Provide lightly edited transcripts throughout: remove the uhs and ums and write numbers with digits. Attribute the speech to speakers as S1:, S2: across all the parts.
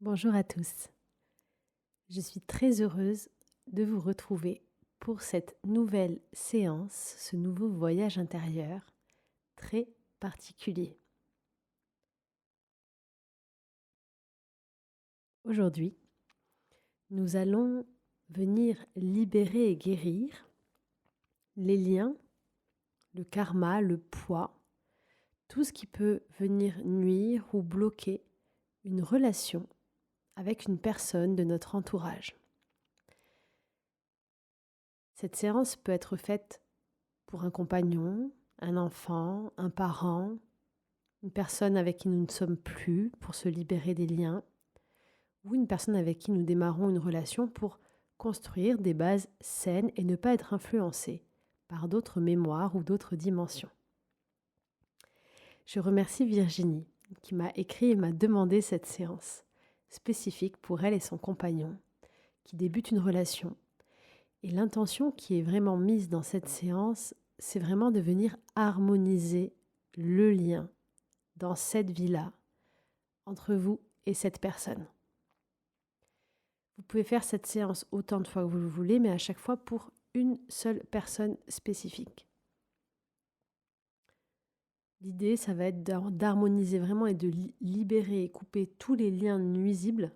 S1: Bonjour à tous, je suis très heureuse de vous retrouver pour cette nouvelle séance, ce nouveau voyage intérieur très particulier. Aujourd'hui, nous allons venir libérer et guérir les liens, le karma, le poids, tout ce qui peut venir nuire ou bloquer une relation avec une personne de notre entourage. Cette séance peut être faite pour un compagnon, un enfant, un parent, une personne avec qui nous ne sommes plus pour se libérer des liens, ou une personne avec qui nous démarrons une relation pour construire des bases saines et ne pas être influencés par d'autres mémoires ou d'autres dimensions. Je remercie Virginie qui m'a écrit et m'a demandé cette séance spécifique pour elle et son compagnon qui débutent une relation. Et l'intention qui est vraiment mise dans cette séance, c'est vraiment de venir harmoniser le lien dans cette vie-là entre vous et cette personne. Vous pouvez faire cette séance autant de fois que vous le voulez, mais à chaque fois pour une seule personne spécifique. L'idée, ça va être d'harmoniser vraiment et de libérer et couper tous les liens nuisibles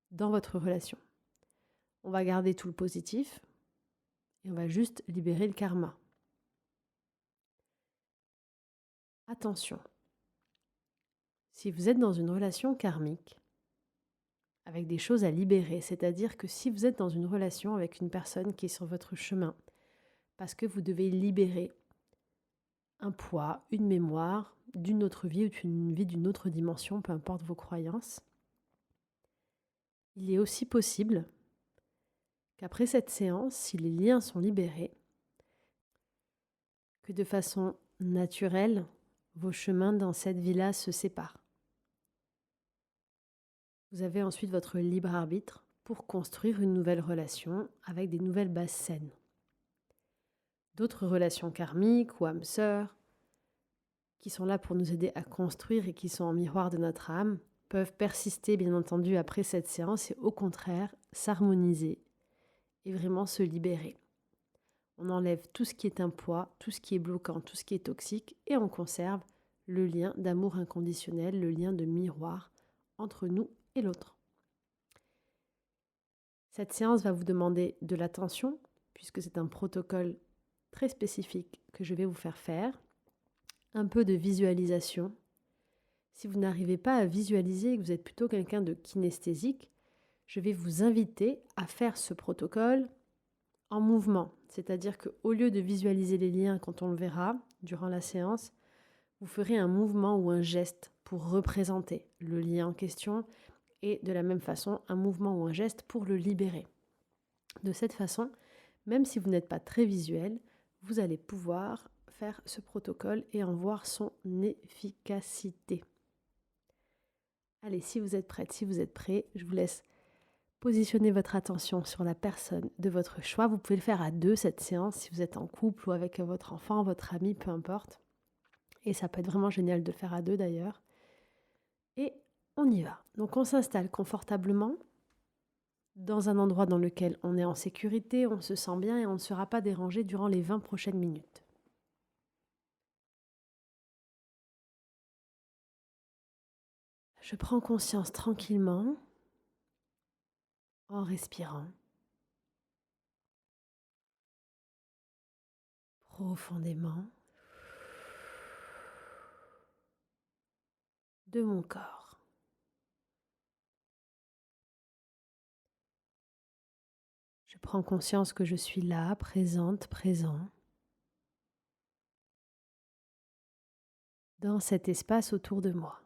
S1: dans votre relation. On va garder tout le positif et on va juste libérer le karma. Attention, si vous êtes dans une relation karmique, avec des choses à libérer, c'est-à-dire que si vous êtes dans une relation avec une personne qui est sur votre chemin, parce que vous devez libérer un poids, une mémoire d'une autre vie ou d'une vie d'une autre dimension, peu importe vos croyances, il est aussi possible qu'après cette séance, si les liens sont libérés, que de façon naturelle, vos chemins dans cette vie-là se séparent. Vous avez ensuite votre libre arbitre pour construire une nouvelle relation avec des nouvelles bases saines. D'autres relations karmiques ou âmes sœurs qui sont là pour nous aider à construire et qui sont en miroir de notre âme peuvent persister bien entendu après cette séance et au contraire s'harmoniser et vraiment se libérer. On enlève tout ce qui est un poids, tout ce qui est bloquant, tout ce qui est toxique et on conserve le lien d'amour inconditionnel, le lien de miroir entre nous et l'autre. Cette séance va vous demander de l'attention puisque c'est un protocole très spécifique que je vais vous faire faire, un peu de visualisation. Si vous n'arrivez pas à visualiser et que vous êtes plutôt quelqu'un de kinesthésique, je vais vous inviter à faire ce protocole en mouvement. C'est-à-dire qu'au lieu de visualiser les liens quand on le verra durant la séance, vous ferez un mouvement ou un geste pour représenter le lien en question et de la même façon un mouvement ou un geste pour le libérer. De cette façon, même si vous n'êtes pas très visuel, vous allez pouvoir faire ce protocole et en voir son efficacité. Allez, si vous êtes prête, si vous êtes prêt, je vous laisse positionner votre attention sur la personne de votre choix. Vous pouvez le faire à deux, cette séance, si vous êtes en couple ou avec votre enfant, votre ami, peu importe. Et ça peut être vraiment génial de le faire à deux d'ailleurs. Et on y va. Donc on s'installe confortablement dans un endroit dans lequel on est en sécurité, on se sent bien et on ne sera pas dérangé durant les 20 prochaines minutes. Je prends conscience tranquillement en respirant profondément de mon corps. Je prends conscience que je suis là, présente, présent, dans cet espace autour de moi.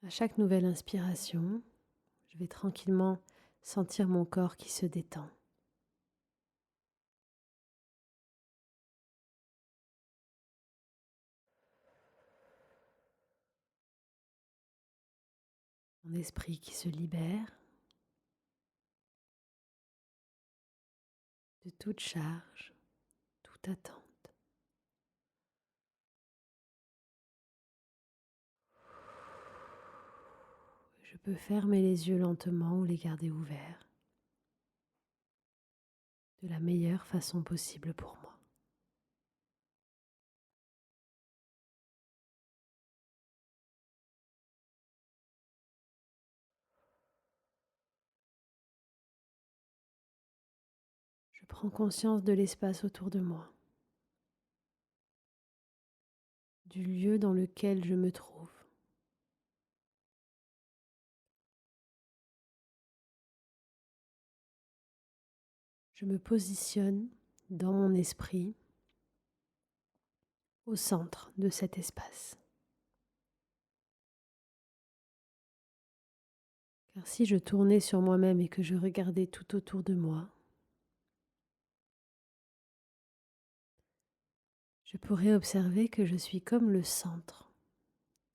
S1: À chaque nouvelle inspiration, je vais tranquillement sentir mon corps qui se détend. Mon esprit qui se libère de toute charge, toute attente. Je peux fermer les yeux lentement ou les garder ouverts de la meilleure façon possible pour moi. Je prends conscience de l'espace autour de moi, du lieu dans lequel je me trouve. Je me positionne dans mon esprit au centre de cet espace. Car si je tournais sur moi-même et que je regardais tout autour de moi, je pourrais observer que je suis comme le centre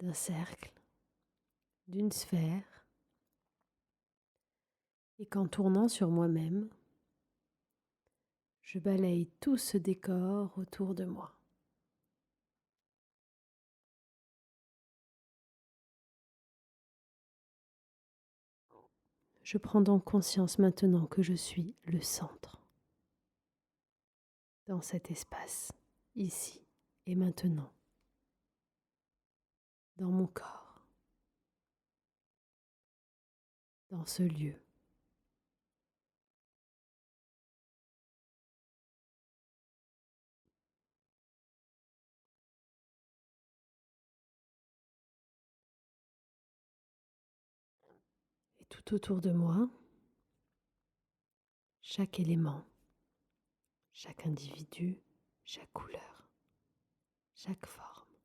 S1: d'un cercle, d'une sphère, et qu'en tournant sur moi-même, je balaye tout ce décor autour de moi. Je prends donc conscience maintenant que je suis le centre dans cet espace, ici et maintenant, dans mon corps, dans ce lieu. Et tout autour de moi, chaque élément, chaque individu, chaque couleur, chaque forme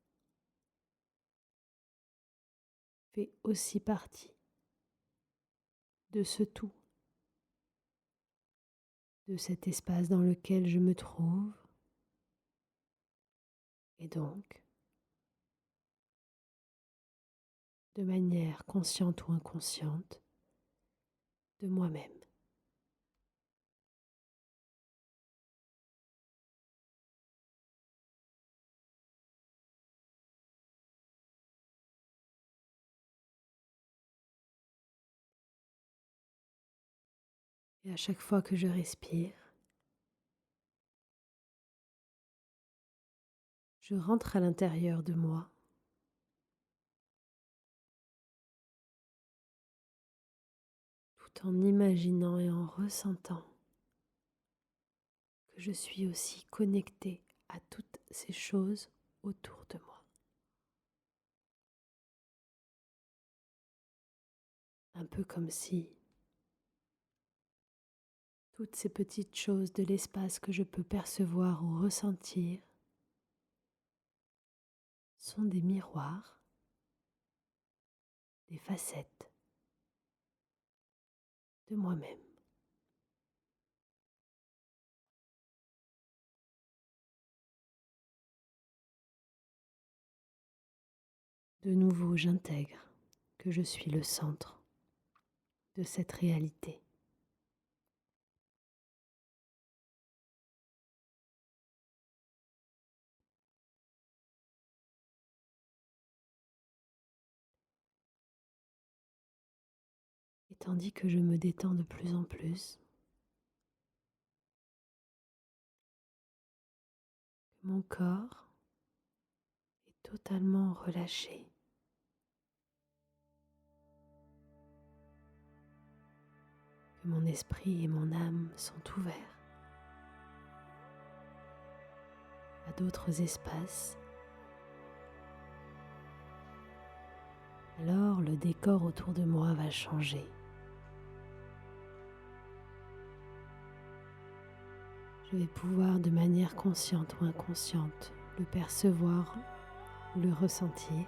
S1: fait aussi partie de ce tout, de cet espace dans lequel je me trouve, et donc, de manière consciente ou inconsciente, de moi-même. Et à chaque fois que je respire, je rentre à l'intérieur de moi, tout en imaginant et en ressentant que je suis aussi connectée à toutes ces choses autour de moi. Un peu comme si toutes ces petites choses de l'espace que je peux percevoir ou ressentir sont des miroirs, des facettes de moi-même. De nouveau, j'intègre que je suis le centre de cette réalité. Et tandis que je me détends de plus en plus, mon corps est totalement relâché. Que mon esprit et mon âme sont ouverts à d'autres espaces. Alors le décor autour de moi va changer. Je vais pouvoir de manière consciente ou inconsciente le percevoir ou le ressentir.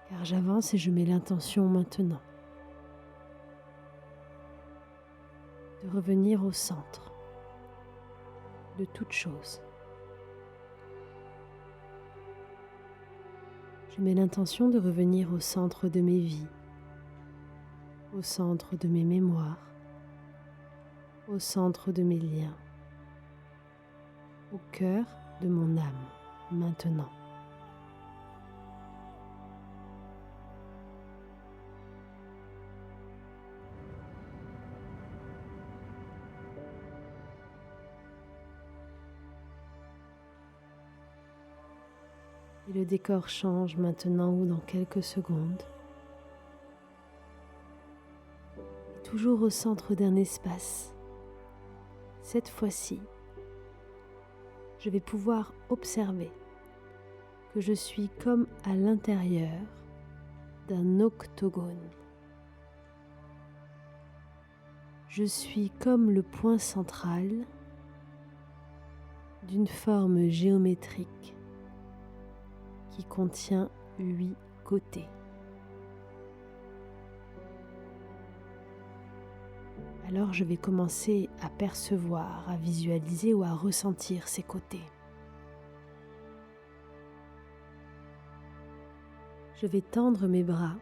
S1: Car j'avance et je mets l'intention maintenant de revenir au centre de toute chose. Je mets l'intention de revenir au centre de mes vies, au centre de mes mémoires, au centre de mes liens, au cœur de mon âme maintenant. Et le décor change maintenant ou dans quelques secondes. Et toujours au centre d'un espace. Cette fois-ci, je vais pouvoir observer que je suis comme à l'intérieur d'un octogone. Je suis comme le point central d'une forme géométrique qui contient 8 côtés. Alors je vais commencer à percevoir, à visualiser ou à ressentir ces côtés. Je vais tendre mes bras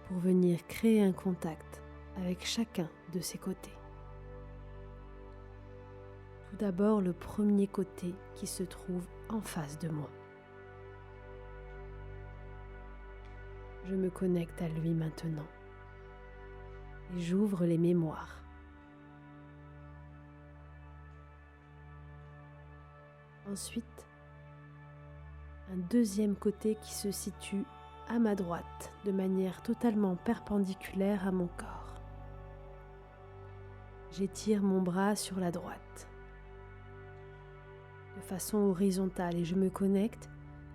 S1: pour venir créer un contact avec chacun de ces côtés. Tout d'abord le premier côté qui se trouve en face de moi. Je me connecte à lui maintenant et j'ouvre les mémoires. Ensuite, un deuxième côté qui se situe à ma droite de manière totalement perpendiculaire à mon corps. J'étire mon bras sur la droite de façon horizontale et je me connecte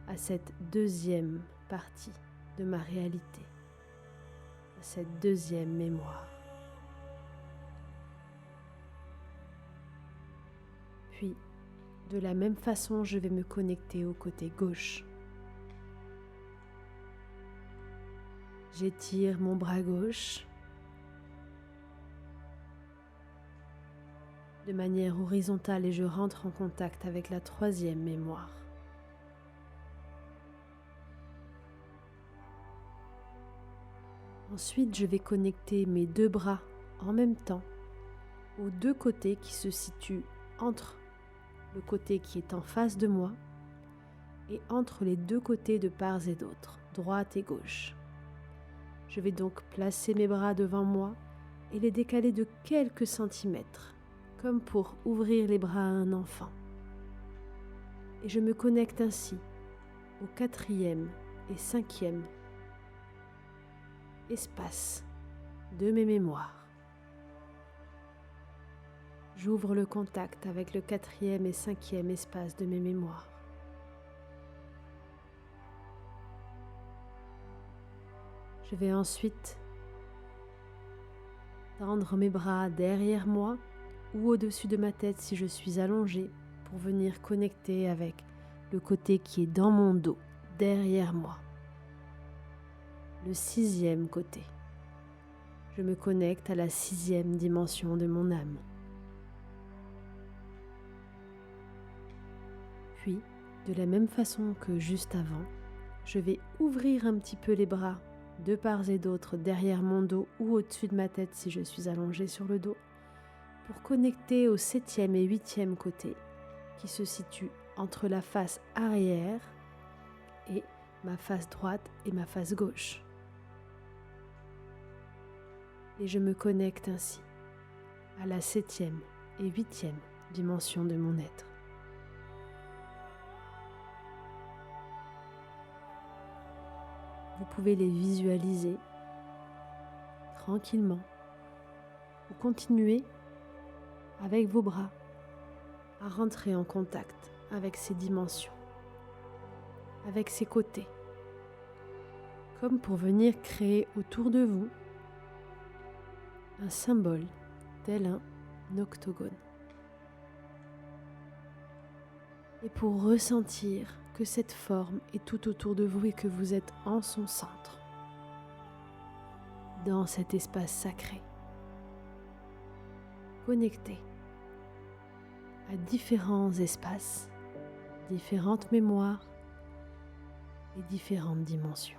S1: à cette deuxième partie de ma réalité, à cette deuxième mémoire. Puis, de la même façon, je vais me connecter au côté gauche. J'étire mon bras gauche de manière horizontale et je rentre en contact avec la troisième mémoire. Ensuite, je vais connecter mes deux bras en même temps aux deux côtés qui se situent entre le côté qui est en face de moi et entre les deux côtés de part et d'autre, droite et gauche. Je vais donc placer mes bras devant moi et les décaler de quelques centimètres, comme pour ouvrir les bras à un enfant. Et je me connecte ainsi au quatrième et cinquième espace de mes mémoires. J'ouvre le contact avec le quatrième et cinquième espace de mes mémoires. Je vais ensuite tendre mes bras derrière moi ou au-dessus de ma tête si je suis allongée pour venir connecter avec le côté qui est dans mon dos, derrière moi. Le sixième côté. Je me connecte à la sixième dimension de mon âme. Puis, de la même façon que juste avant, je vais ouvrir un petit peu les bras de part et d'autre derrière mon dos ou au-dessus de ma tête si je suis allongée sur le dos pour connecter au septième et huitième côté qui se situe entre la face arrière et ma face droite et ma face gauche. Et je me connecte ainsi à la septième et huitième dimension de mon être. Vous pouvez les visualiser tranquillement ou continuer avec vos bras à rentrer en contact avec ces dimensions, avec ces côtés, comme pour venir créer autour de vous un symbole tel un octogone. Et pour ressentir que cette forme est tout autour de vous et que vous êtes en son centre, dans cet espace sacré, connecté à différents espaces, différentes mémoires et différentes dimensions.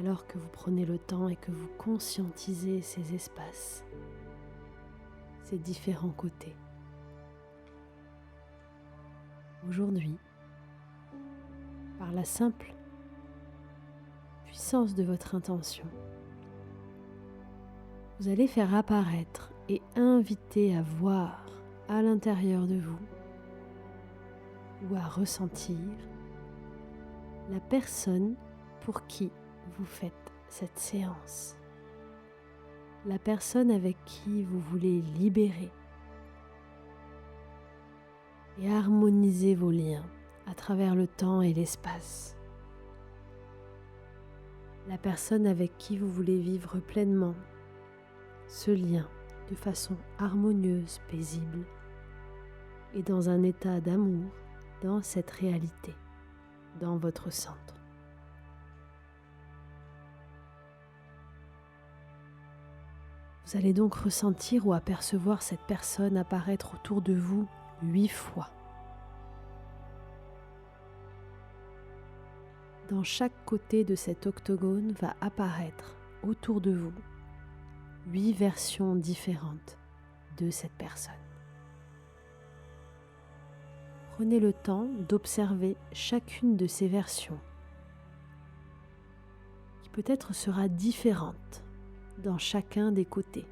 S1: alors que vous prenez le temps et que vous conscientisez ces espaces, ces différents côtés. Aujourd'hui, par la simple puissance de votre intention, vous allez faire apparaître et inviter à voir à l'intérieur de vous ou à ressentir la personne pour qui vous faites cette séance, la personne avec qui vous voulez libérer et harmoniser vos liens à travers le temps et l'espace, la personne avec qui vous voulez vivre pleinement ce lien de façon harmonieuse, paisible et dans un état d'amour dans cette réalité, dans votre centre. Vous allez donc ressentir ou apercevoir cette personne apparaître autour de vous 8 fois. Dans chaque côté de cet octogone va apparaître autour de vous 8 versions différentes de cette personne. Prenez le temps d'observer chacune de ces versions, qui peut-être sera différente dans chacun des côtés.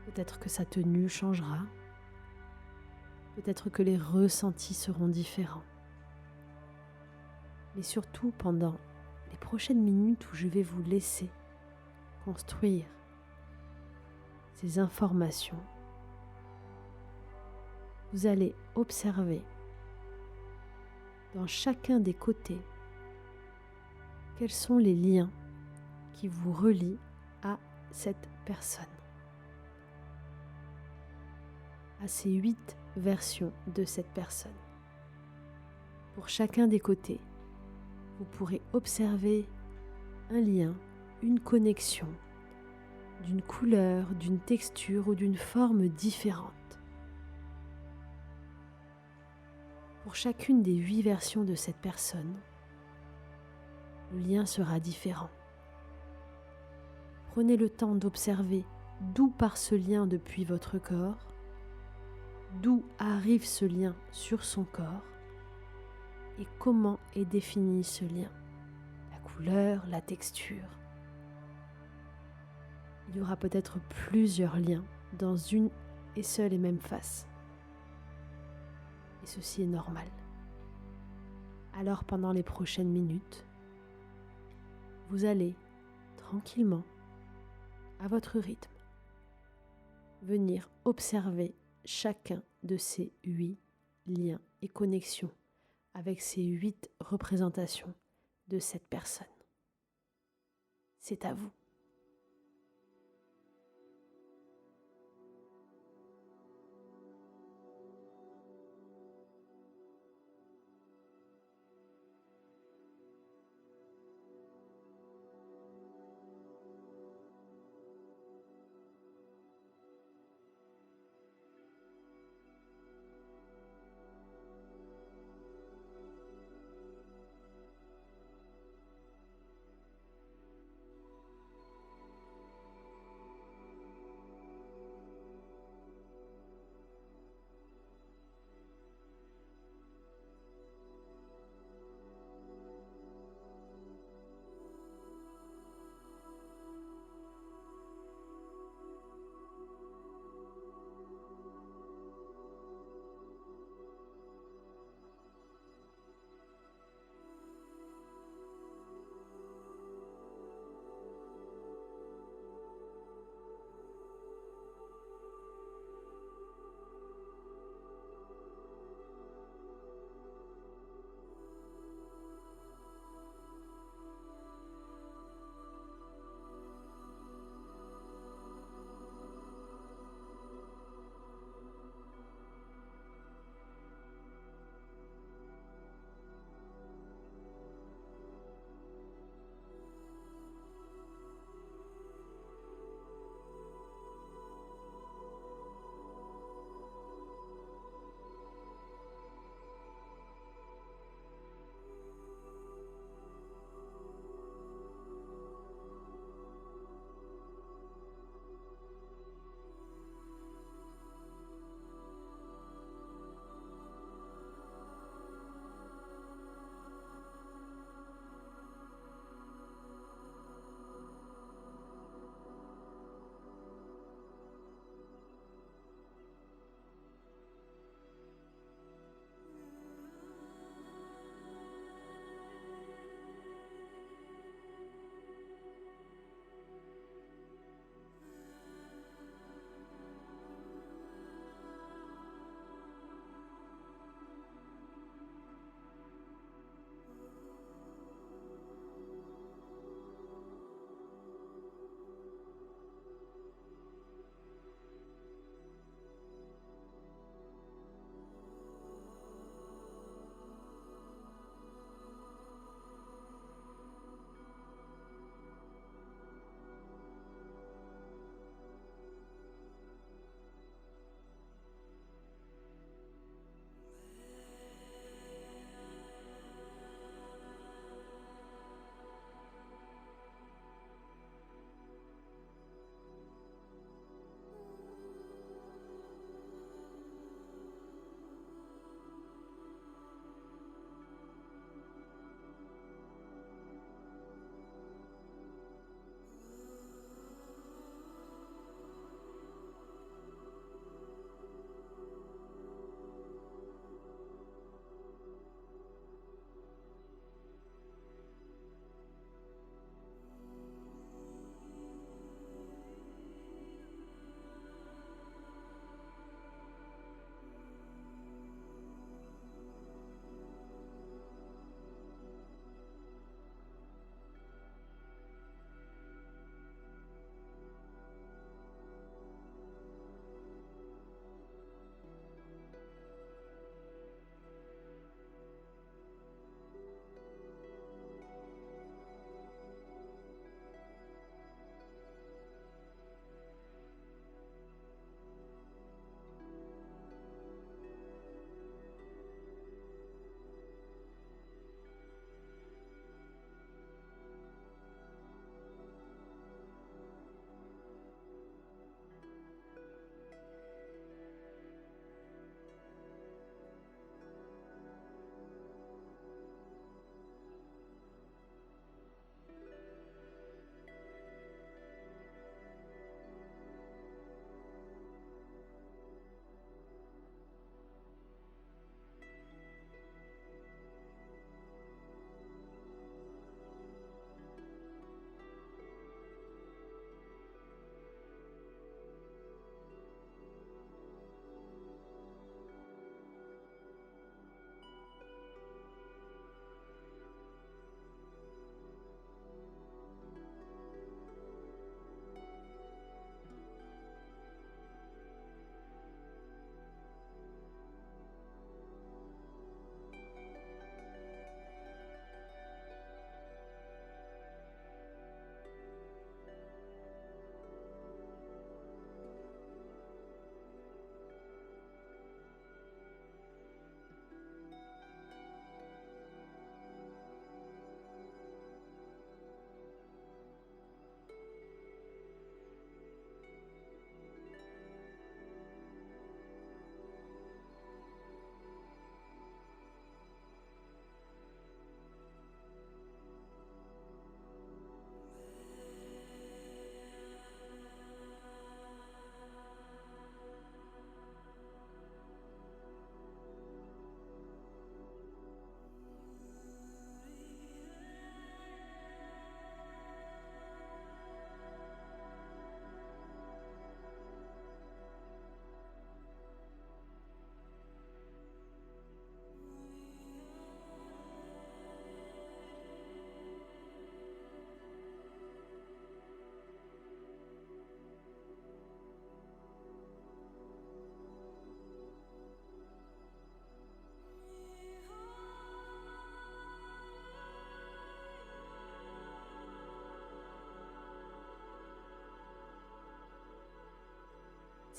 S1: Peut-être que sa tenue changera, peut-être que les ressentis seront différents. Mais surtout pendant les prochaines minutes où je vais vous laisser construire ces informations, vous allez observer dans chacun des côtés quels sont les liens qui vous relient à cette personne, à ces 8 versions de cette personne. Pour chacun des côtés, vous pourrez observer un lien, une connexion, d'une couleur, d'une texture ou d'une forme différente. Pour chacune des 8 versions de cette personne, le lien sera différent. Prenez le temps d'observer d'où part ce lien depuis votre corps, d'où arrive ce lien sur son corps et comment est défini ce lien, la couleur, la texture. Il y aura peut-être plusieurs liens dans une et seule et même face. Et ceci est normal. Alors pendant les prochaines minutes, vous allez tranquillement, à votre rythme, venir observer chacun de ces 8 liens et connexions avec ces 8 représentations de cette personne. C'est à vous.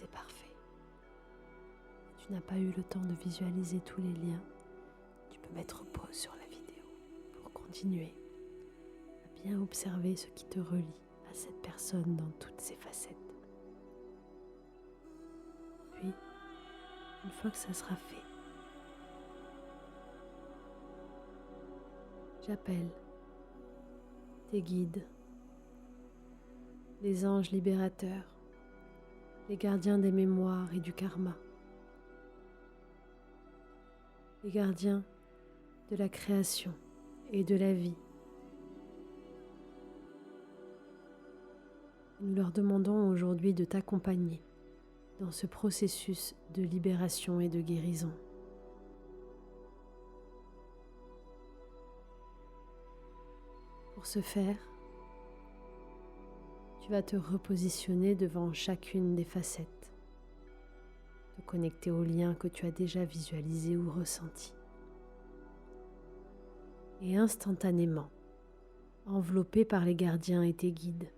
S1: c'est parfait. Si tu n'as pas eu le temps de visualiser tous les liens, tu peux mettre pause sur la vidéo pour continuer à bien observer ce qui te relie à cette personne dans toutes ses facettes. Puis, une fois que ça sera fait, j'appelle tes guides, les anges libérateurs, les gardiens des mémoires et du karma, les gardiens de la création et de la vie. Nous leur demandons aujourd'hui de t'accompagner dans ce processus de libération et de guérison. Pour ce faire, tu vas te repositionner devant chacune des facettes, te connecter aux liens que tu as déjà visualisés ou ressentis. Et instantanément, enveloppé par les gardiens et tes guides,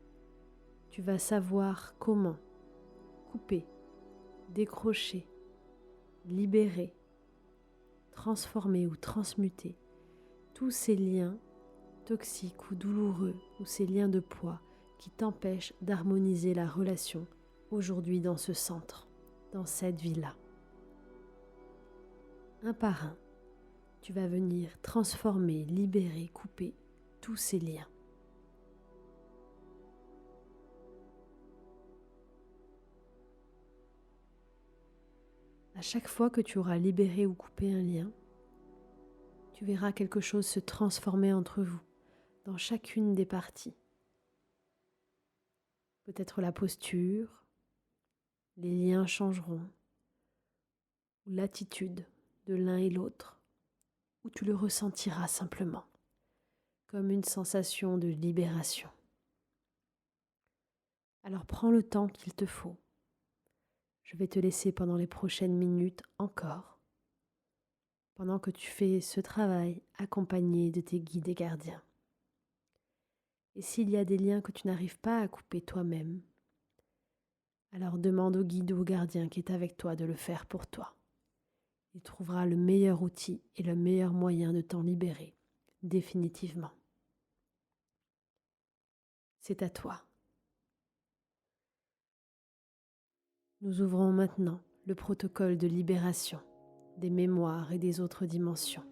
S1: tu vas savoir comment couper, décrocher, libérer, transformer ou transmuter tous ces liens toxiques ou douloureux ou ces liens de poids qui t'empêchent d'harmoniser la relation aujourd'hui dans ce centre, dans cette vie-là. Un par un, tu vas venir transformer, libérer, couper tous ces liens. À chaque fois que tu auras libéré ou coupé un lien, tu verras quelque chose se transformer entre vous, dans chacune des parties. Peut-être la posture, les liens changeront, ou l'attitude de l'un et l'autre, ou tu le ressentiras simplement, comme une sensation de libération. Alors prends le temps qu'il te faut. Je vais te laisser pendant les prochaines minutes encore, pendant que tu fais ce travail accompagné de tes guides et gardiens. Et s'il y a des liens que tu n'arrives pas à couper toi-même, alors demande au guide ou au gardien qui est avec toi de le faire pour toi. Il trouvera le meilleur outil et le meilleur moyen de t'en libérer, définitivement. C'est à toi. Nous ouvrons maintenant le protocole de libération des mémoires et des autres dimensions.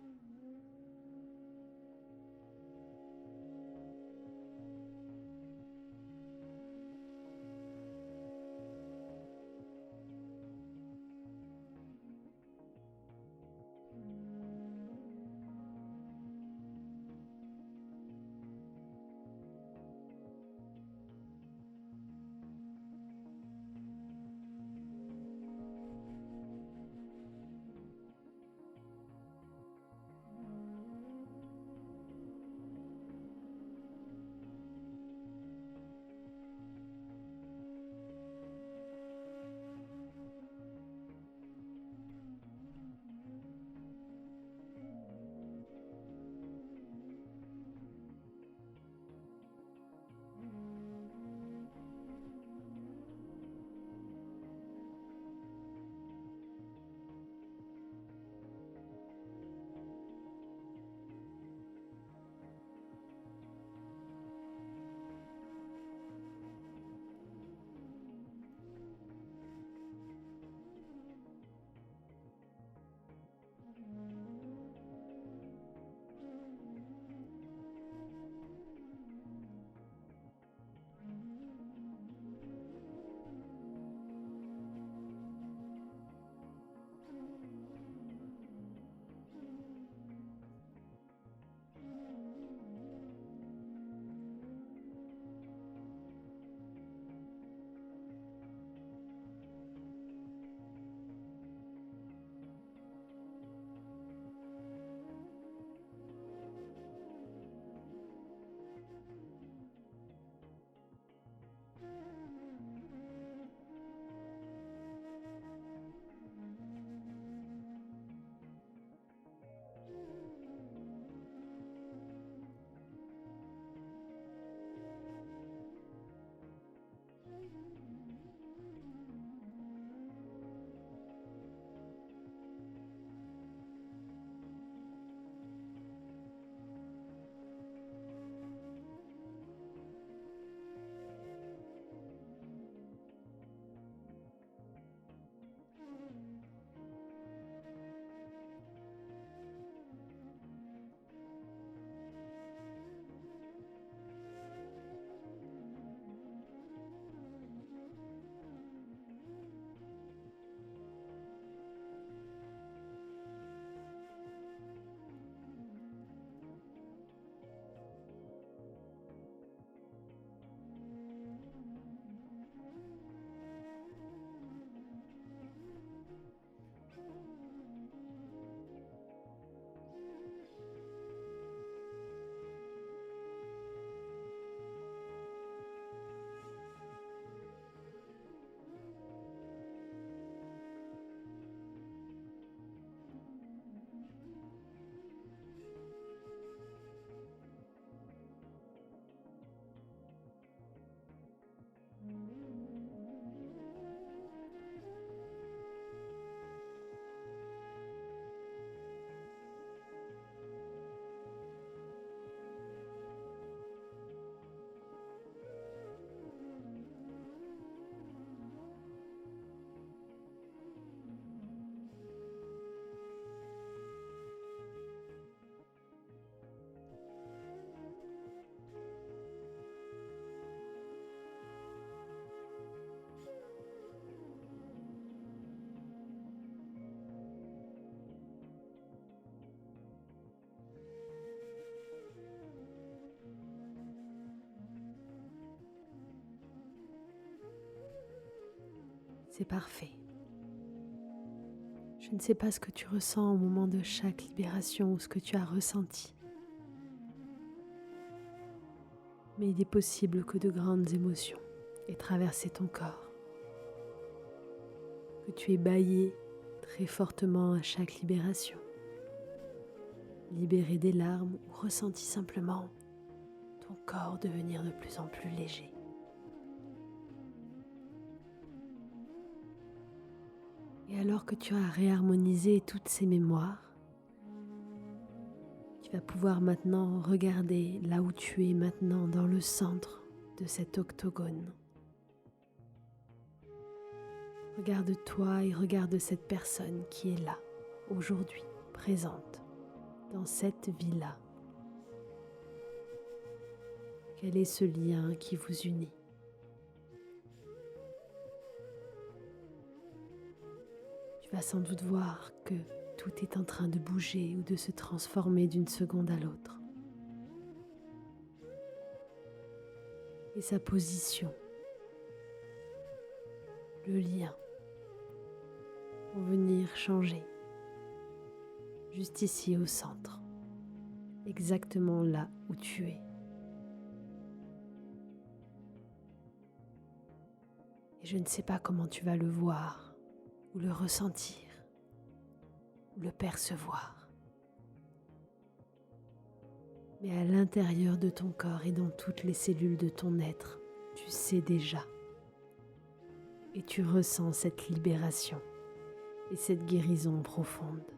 S1: C'est parfait. Je ne sais pas ce que tu ressens au moment de chaque libération ou ce que tu as ressenti. Mais il est possible que de grandes émotions aient traversé ton corps, que tu aies bâillé très fortement à chaque libération, libéré des larmes ou ressenti simplement ton corps devenir de plus en plus léger. Et alors que tu as réharmonisé toutes ces mémoires, tu vas pouvoir maintenant regarder là où tu es maintenant dans le centre de cet octogone. Regarde-toi et regarde cette personne qui est là, aujourd'hui, présente, dans cette vie-là. Quel est ce lien qui vous unit ? Tu vas sans doute voir que tout est en train de bouger ou de se transformer d'une seconde à l'autre. Et sa position, le lien, vont venir changer, juste ici au centre, exactement là où tu es. Et je ne sais pas comment tu vas le voir, ou le ressentir, ou le percevoir. Mais à l'intérieur de ton corps et dans toutes les cellules de ton être, tu sais déjà. Et tu ressens cette libération et cette guérison profonde.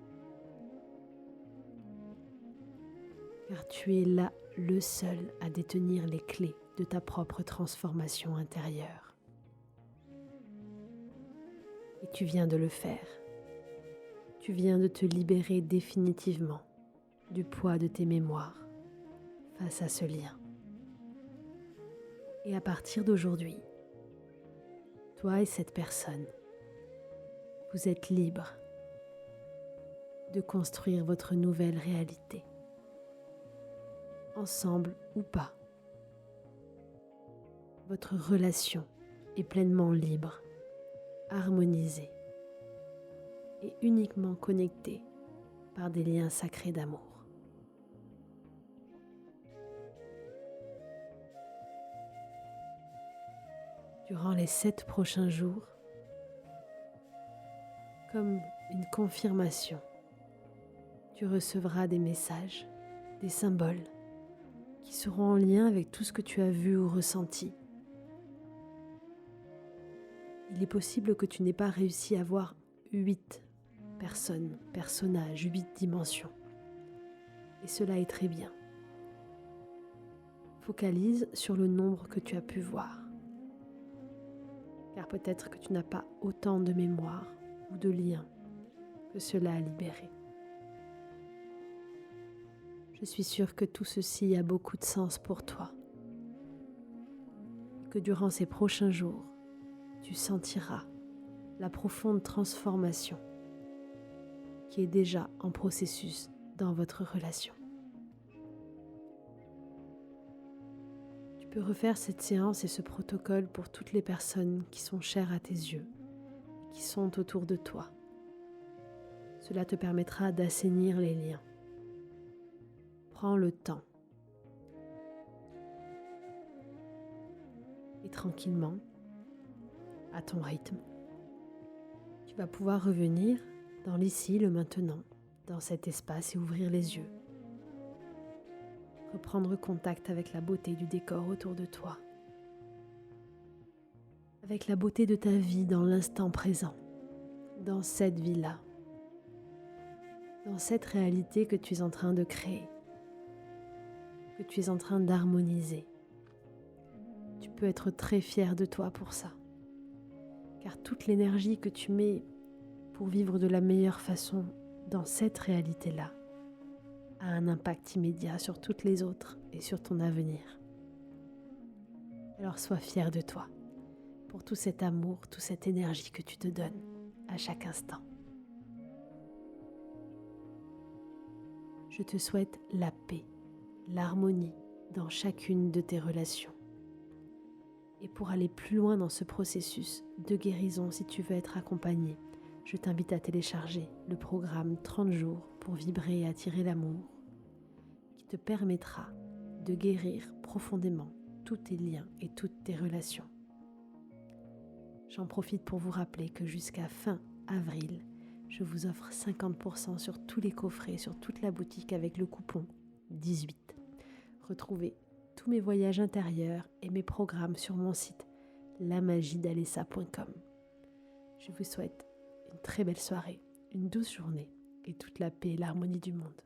S1: Car tu es là le seul à détenir les clés de ta propre transformation intérieure. Et tu viens de le faire. Tu viens de te libérer définitivement du poids de tes mémoires face à ce lien. Et à partir d'aujourd'hui, toi et cette personne, vous êtes libres de construire votre nouvelle réalité, ensemble ou pas. Votre relation est pleinement libre, harmonisée et uniquement connectée par des liens sacrés d'amour. Durant les 7 prochains jours, comme une confirmation, tu recevras des messages, des symboles qui seront en lien avec tout ce que tu as vu ou ressenti. Il est possible que tu n'aies pas réussi à voir 8 personnes, personnages, 8 dimensions. Et cela est très bien. Focalise sur le nombre que tu as pu voir. Car peut-être que tu n'as pas autant de mémoire ou de liens que cela a libéré. Je suis sûre que tout ceci a beaucoup de sens pour toi. Que durant ces prochains jours, tu sentiras la profonde transformation qui est déjà en processus dans votre relation. Tu peux refaire cette séance et ce protocole pour toutes les personnes qui sont chères à tes yeux et qui sont autour de toi. Cela te permettra d'assainir les liens. Prends le temps. Et tranquillement, à ton rythme, tu vas pouvoir revenir dans l'ici, le maintenant, dans cet espace et ouvrir les yeux. Reprendre contact avec la beauté du décor autour de toi. Avec la beauté de ta vie dans l'instant présent, dans cette vie-là. Dans cette réalité que tu es en train de créer, que tu es en train d'harmoniser. Tu peux être très fier de toi pour ça. Car toute l'énergie que tu mets pour vivre de la meilleure façon dans cette réalité-là a un impact immédiat sur toutes les autres et sur ton avenir. Alors sois fier de toi pour tout cet amour, toute cette énergie que tu te donnes à chaque instant. Je te souhaite la paix, l'harmonie dans chacune de tes relations Et pour aller plus loin dans ce processus de guérison, si tu veux être accompagné, je t'invite à télécharger le programme 30 jours pour vibrer et attirer l'amour, qui te permettra de guérir profondément tous tes liens et toutes tes relations. J'en profite pour vous rappeler que jusqu'à fin avril, je vous offre 50% sur tous les coffrets, sur toute la boutique avec le coupon 18. Retrouvez tous mes voyages intérieurs et mes programmes sur mon site lamagidalessa.com. Je vous souhaite une très belle soirée, une douce journée et toute la paix et l'harmonie du monde.